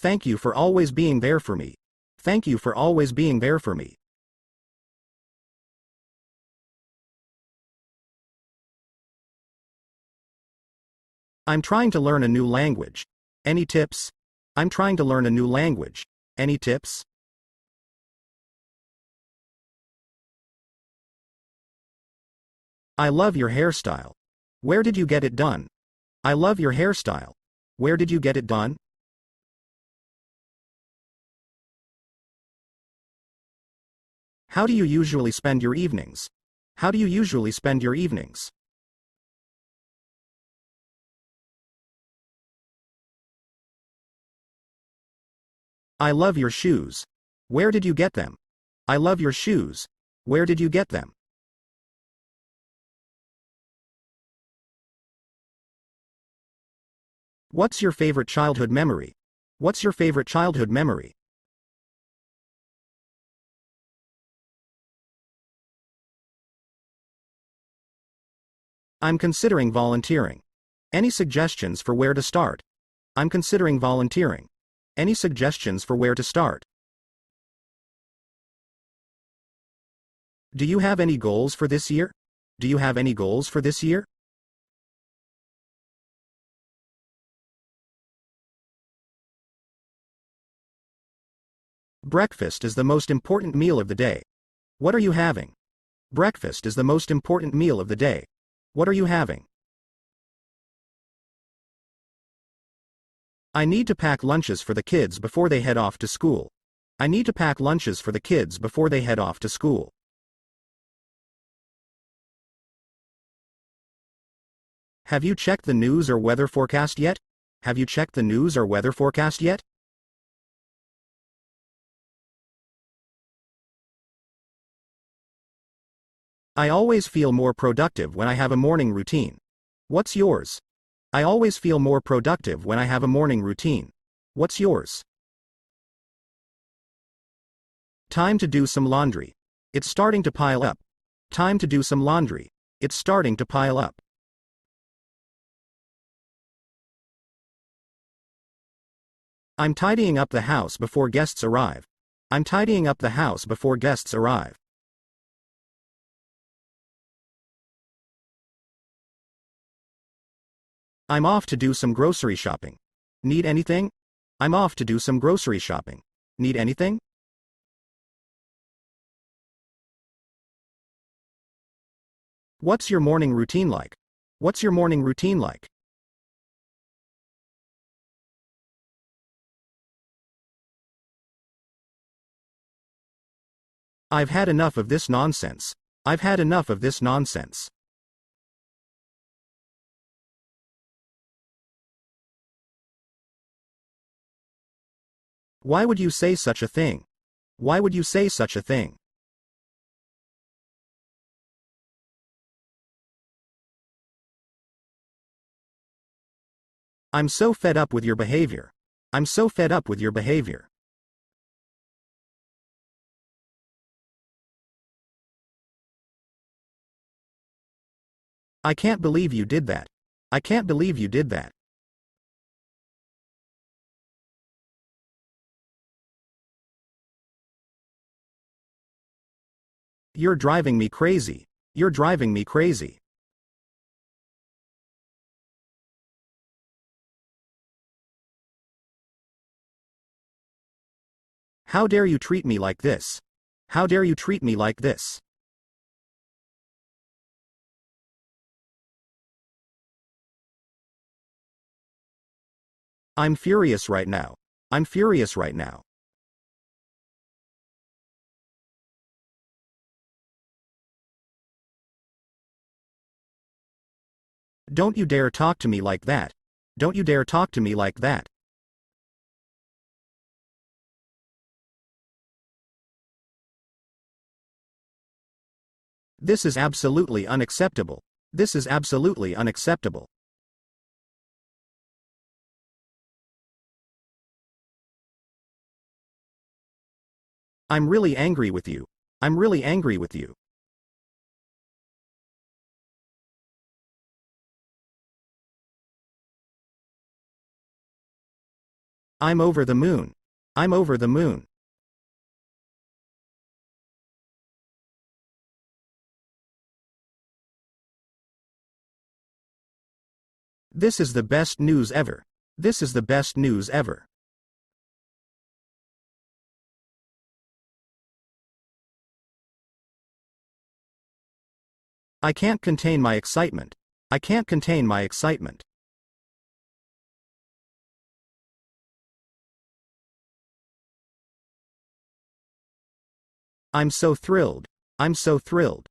Thank you for always being there for me. Thank you for always being there for me. I'm trying to learn a new language. Any tips? I'm trying to learn a new language. Any tips? I love your hairstyle. Where did you get it done? I love your hairstyle. Where did you get it done? How do you usually spend your evenings? How do you usually spend your evenings? I love your shoes. Where did you get them? I love your shoes. Where did you get them? What's your favorite childhood memory? What's your favorite childhood memory? I'm considering volunteering. Any suggestions for where to start? I'm considering volunteering. Any suggestions for where to start? Do you have any goals for this year? Do you have any goals for this year? Breakfast is the most important meal of the day. What are you having? Breakfast is the most important meal of the day. What are you having? I need to pack lunches for the kids before they head off to school. I need to pack lunches for the kids before they head off to school. Have you checked the news or weather forecast yet? Have you checked the news or weather forecast yet? I always feel more productive when I have a morning routine. What's yours? I always feel more productive when I have a morning routine. What's yours? Time to do some laundry. It's starting to pile up. Time to do some laundry. It's starting to pile up. I'm tidying up the house before guests arrive. I'm tidying up the house before guests arrive. I'm off to do some grocery shopping. Need anything? I'm off to do some grocery shopping. Need anything? What's your morning routine like? What's your morning routine like? I've had enough of this nonsense. I've had enough of this nonsense. Why would you say such a thing? Why would you say such a thing? I'm so fed up with your behavior. I'm so fed up with your behavior. I can't believe you did that. I can't believe you did that. You're driving me crazy. You're driving me crazy. How dare you treat me like this? How dare you treat me like this? I'm furious right now. I'm furious right now. Don't you dare talk to me like that. Don't you dare talk to me like that. This is absolutely unacceptable. This is absolutely unacceptable. I'm really angry with you. I'm really angry with you. I'm over the moon. I'm over the moon. This is the best news ever. This is the best news ever. I can't contain my excitement. I can't contain my excitement. I'm so thrilled. I'm so thrilled.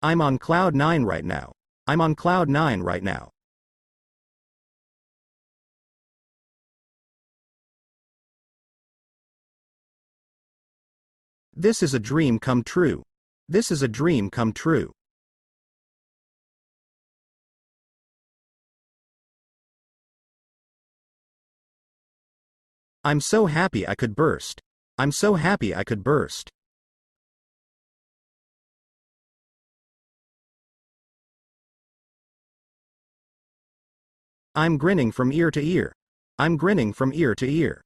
I'm on cloud 9 right now. I'm on cloud 9 right now. This is a dream come true. This is a dream come true. I'm so happy I could burst. I'm so happy I could burst. I'm grinning from ear to ear. I'm grinning from ear to ear.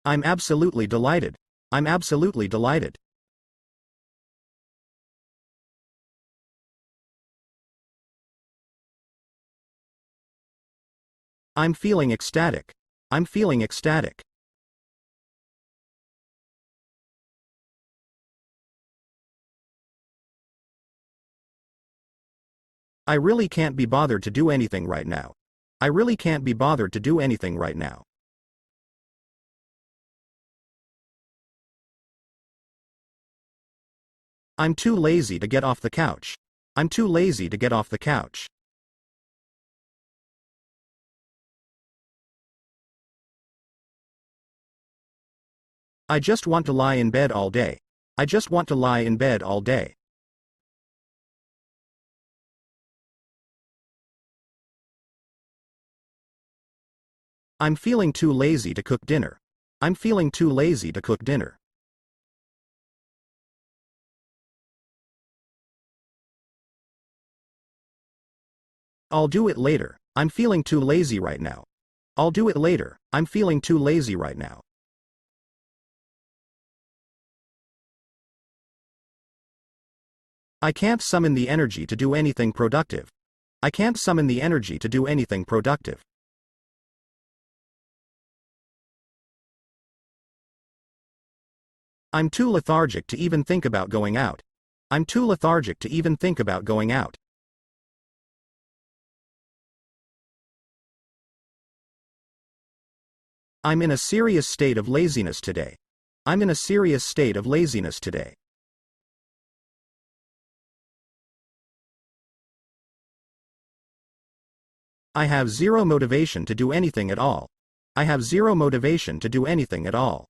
I'm absolutely delighted. I'm absolutely delighted. I'm feeling ecstatic. I'm feeling ecstatic. I really can't be bothered to do anything right now. I really can't be bothered to do anything right now. I'm too lazy to get off the couch. I'm too lazy to get off the couch. I just want to lie in bed all day. I just want to lie in bed all day. I'm feeling too lazy to cook dinner. I'm feeling too lazy to cook dinner. I'll do it later. I'm feeling too lazy right now. I'll do it later. I'm feeling too lazy right now. I can't summon the energy to do anything productive. I can't summon the energy to do anything productive. I'm too lethargic to even think about going out. I'm too lethargic to even think about going out. I'm in a serious state of laziness today. I'm in a serious state of laziness today. I have zero motivation to do anything at all. I have zero motivation to do anything at all.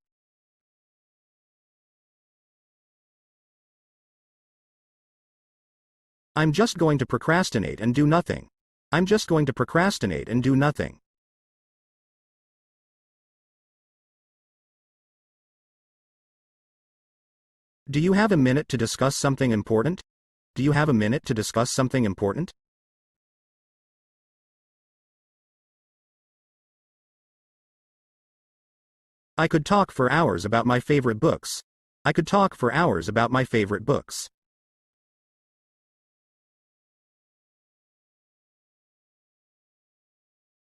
I'm just going to procrastinate and do nothing. I'm just going to procrastinate and do nothing. Do you have a minute to discuss something important? Do you have a minute to discuss something important? I could talk for hours about my favorite books. I could talk for hours about my favorite books.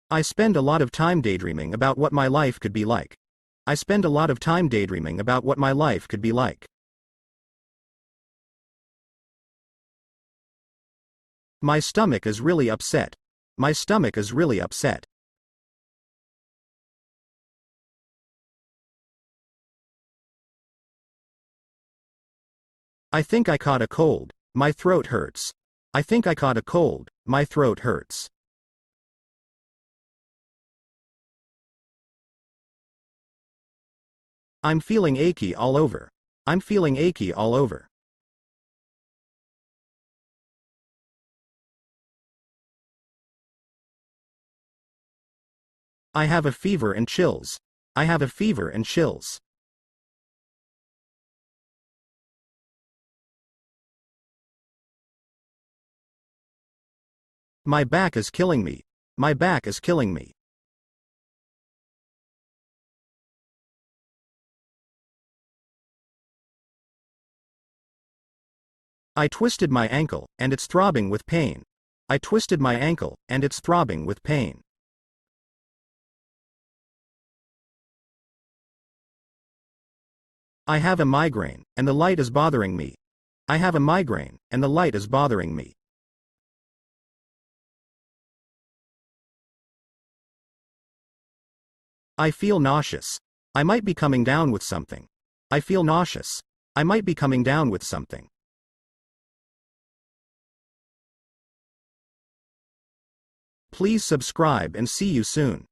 I spend a lot of time daydreaming about what my life could be like. I spend a lot of time daydreaming about what my life could be like. My stomach is really upset. My stomach is really upset. I think I caught a cold. My throat hurts. I think I caught a cold. My throat hurts. I'm feeling achy all over. I'm feeling achy all over. I have a fever and chills. I have a fever and chills. My back is killing me. My back is killing me. I twisted my ankle, and it's throbbing with pain. I twisted my ankle, and it's throbbing with pain. I have a migraine, and the light is bothering me. I have a migraine, and the light is bothering me. I feel nauseous. I might be coming down with something. I feel nauseous. I might be coming down with something. Please subscribe and see you soon.